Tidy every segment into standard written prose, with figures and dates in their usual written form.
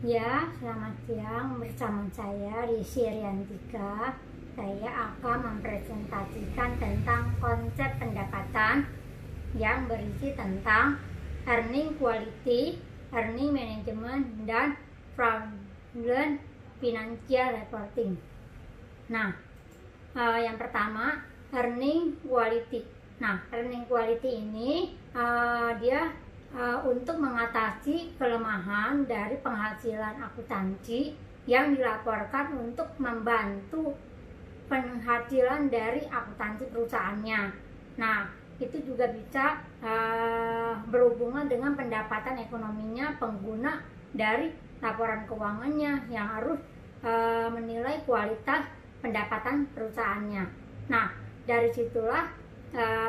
Ya, selamat siang bersama saya Rizky Riantika. Saya akan mempresentasikan tentang konsep pendapatan yang berisi tentang earning quality, earning management, dan fraudulent financial reporting. Nah, yang pertama, earning quality. Nah, earning quality ini dia untuk mengatasi kelemahan dari penghasilan akuntansi yang dilaporkan untuk membantu penghasilan dari akuntansi perusahaannya. Nah, itu juga bisa berhubungan dengan pendapatan ekonominya pengguna dari laporan keuangannya yang harus menilai kualitas pendapatan perusahaannya. Nah, dari situlah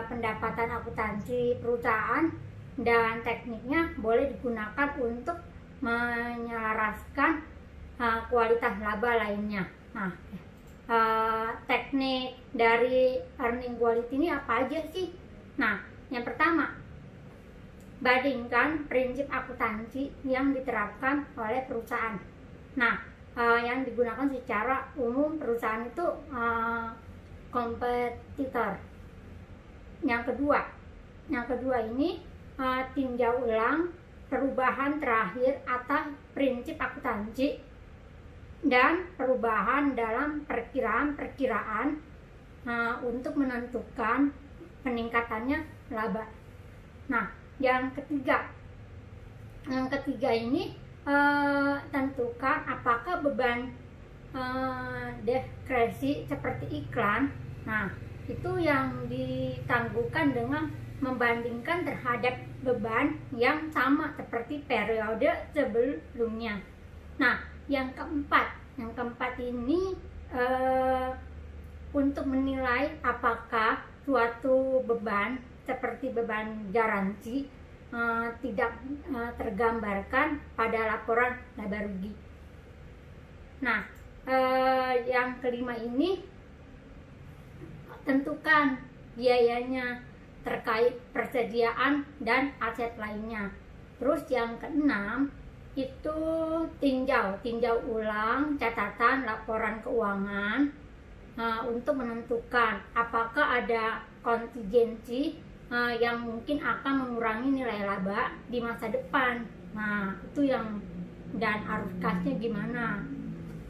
pendapatan akuntansi perusahaan dan tekniknya boleh digunakan untuk menyelaraskan kualitas laba lainnya. Nah, teknik dari earning quality ini apa aja sih? Nah, yang pertama, bandingkan prinsip akuntansi yang diterapkan oleh perusahaan. Nah, yang digunakan secara umum perusahaan itu kompetitor. Yang kedua ini tinjau ulang perubahan terakhir atas prinsip akuntansi dan perubahan dalam perkiraan untuk menentukan peningkatannya laba. Nah, yang ketiga ini tentukan apakah beban diskresi seperti iklan. Nah, itu yang ditangguhkan dengan membandingkan terhadap beban yang sama seperti periode sebelumnya. Nah, yang keempat ini untuk menilai apakah suatu beban seperti beban garansi tidak tergambarkan pada laporan laba rugi. Nah, yang kelima ini tentukan biayanya terkait persediaan dan aset lainnya. Terus yang keenam itu tinjau ulang catatan laporan keuangan untuk menentukan apakah ada kontingensi yang mungkin akan mengurangi nilai laba di masa depan. Nah, itu yang dan arus kasnya gimana.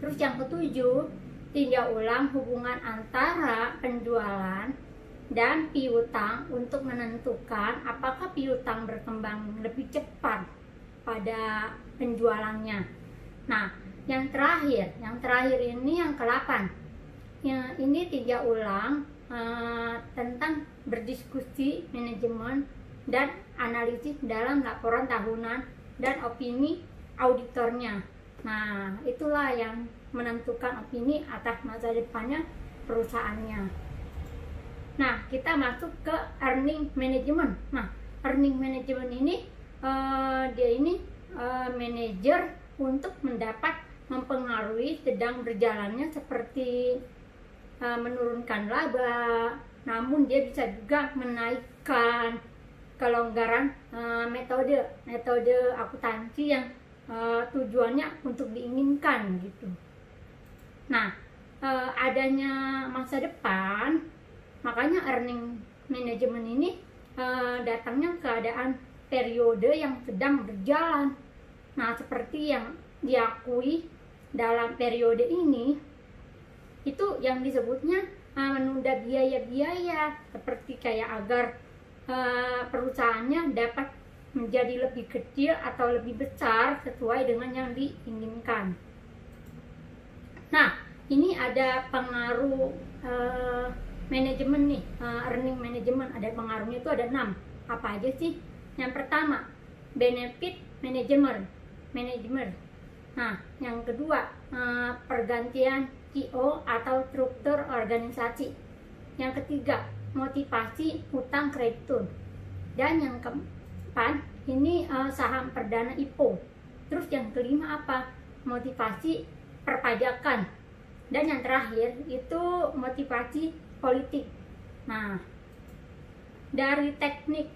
Terus yang ketujuh, tinjau ulang hubungan antara penjualan dan piutang untuk menentukan apakah piutang berkembang lebih cepat pada penjualannya. Nah, yang terakhir ini yang ke-8. Ini tinjau ulang tentang berdiskusi manajemen dan analisis dalam laporan tahunan dan opini auditornya. Nah, itulah yang menentukan opini atas masa depannya perusahaannya. Nah, kita masuk ke earning management. Nah, earning management ini dia ini manajer untuk mendapat mempengaruhi sedang berjalannya seperti menurunkan laba, namun dia bisa juga menaikkan kelonggaran metode akuntansi yang tujuannya untuk diinginkan gitu. Nah, adanya masa depan, makanya earning management ini datangnya keadaan periode yang sedang berjalan. Nah, seperti yang diakui dalam periode ini, itu yang disebutnya menunda biaya-biaya, seperti kayak agar perusahaannya dapat menjadi lebih kecil atau lebih besar sesuai dengan yang diinginkan. Nah, ini ada pengaruh manajemen nih, earning management ada pengaruhnya itu ada 6. Apa aja sih? Yang pertama, benefit management. Nah, yang kedua, pergantian CEO atau struktur organisasi. Yang ketiga, motivasi hutang kreditur. Dan yang keempat, ini saham perdana IPO. Terus yang kelima apa? Motivasi perpajakan. Dan yang terakhir itu motivasi politik. Nah, dari teknik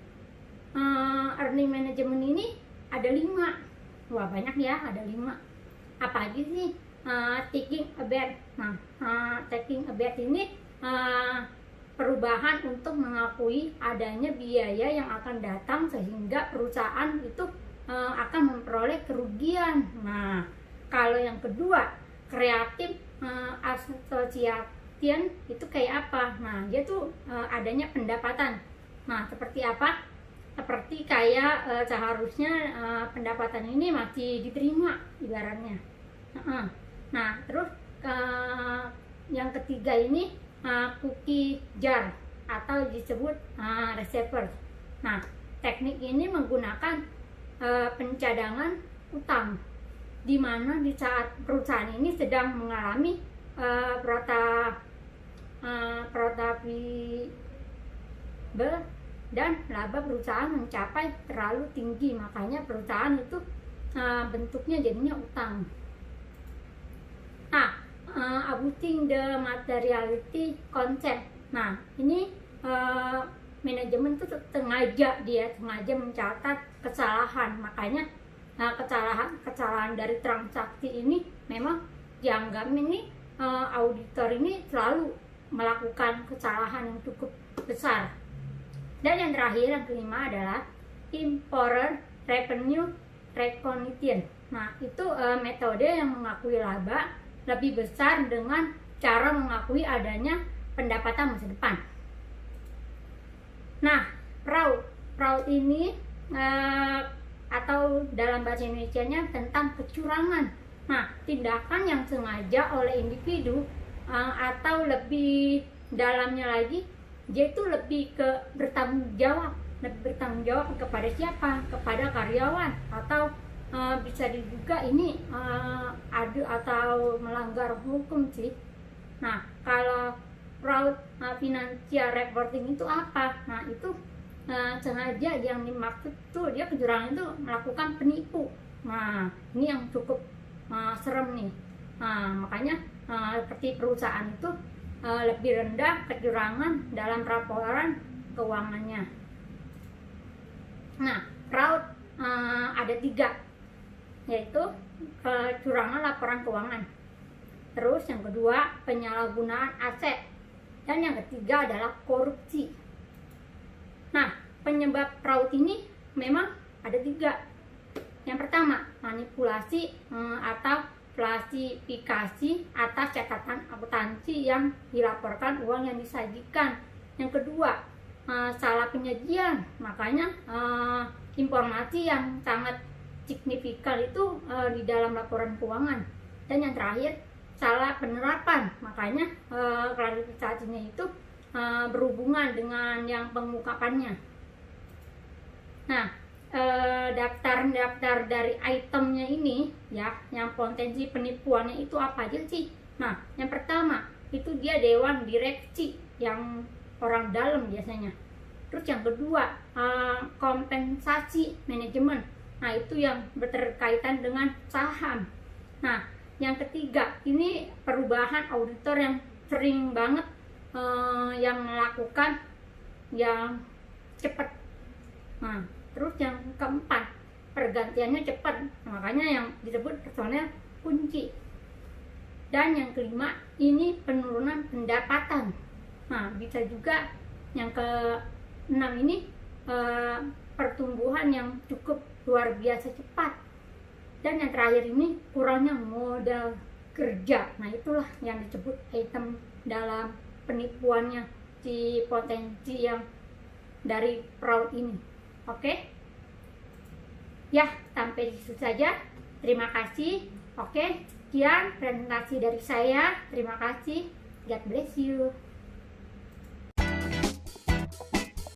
earning management ini ada 5. Wah, banyak ya, ada 5. apa aja sih taking a bet? Nah, taking a bet ini perubahan untuk mengakui adanya biaya yang akan datang sehingga perusahaan itu akan memperoleh kerugian. Nah, kalau yang kedua, creative association itu kayak apa? Nah, dia tuh adanya pendapatan. Nah, seperti apa? Seperti kayak seharusnya pendapatan ini masih diterima ibaratnya. Nah, terus yang ketiga ini cookie jar atau disebut receiver. Nah, teknik ini menggunakan pencadangan utang, di mana di saat perusahaan ini sedang mengalami profitable dan laba perusahaan mencapai terlalu tinggi, makanya perusahaan itu bentuknya jadinya utang. Nah, abusing the materiality concept. Nah, ini manajemen tuh sengaja mencatat kesalahan, makanya kesalahan dari transaksi ini memang dianggap ini auditor ini selalu melakukan kesalahan yang cukup besar. Dan yang terakhir, yang kelima adalah improper revenue recognition. Nah, itu metode yang mengakui laba lebih besar dengan cara mengakui adanya pendapatan masa depan. Nah, fraud ini atau dalam bahasa Indonesianya tentang kecurangan. Nah, tindakan yang sengaja oleh individu atau lebih dalamnya lagi, dia itu lebih ke bertanggung jawab kepada siapa? Kepada karyawan, atau bisa diduga ini adu atau melanggar hukum sih. Nah, kalau fraud financial reporting itu apa? Nah, itu sengaja yang dimaksud tuh dia kecurangan itu melakukan penipu. Nah, ini yang cukup serem nih. Nah, makanya seperti perusahaan itu lebih rendah kecurangan dalam laporan keuangannya. Nah, fraud ada 3, yaitu kecurangan laporan keuangan. Terus yang kedua, penyalahgunaan aset. Dan yang ketiga adalah korupsi. Nah, penyebab fraud ini memang ada 3. Yang pertama, manipulasi atau klasifikasi atas catatan akuntansi yang dilaporkan uang yang disajikan. Yang kedua, salah penyajian, makanya informasi yang sangat signifikan itu di dalam laporan keuangan. Dan yang terakhir, salah penerapan, makanya klarifikasinya itu berhubungan dengan yang pengungkapannya. Nah, daftar dari itemnya ini ya, yang potensi penipuannya itu apa aja sih? Nah, yang pertama itu dia dewan direksi yang orang dalam biasanya. Terus yang kedua, kompensasi manajemen. Nah, itu yang berkaitan dengan saham. Nah, yang ketiga ini perubahan auditor yang sering banget yang melakukan yang cepat. Nah, terus yang keempat, pergantiannya cepat, makanya yang disebut personel kunci. Dan yang kelima, ini penurunan pendapatan. Nah, bisa juga yang ke-6 ini pertumbuhan yang cukup luar biasa cepat. Dan yang terakhir ini kurangnya modal kerja. Nah, itulah yang disebut item dalam penipuannya, si potensi yang dari fraud ini. Oke? Ya, sampai di situ saja. Terima kasih. Oke, sekian presentasi dari saya. Terima kasih. God bless you.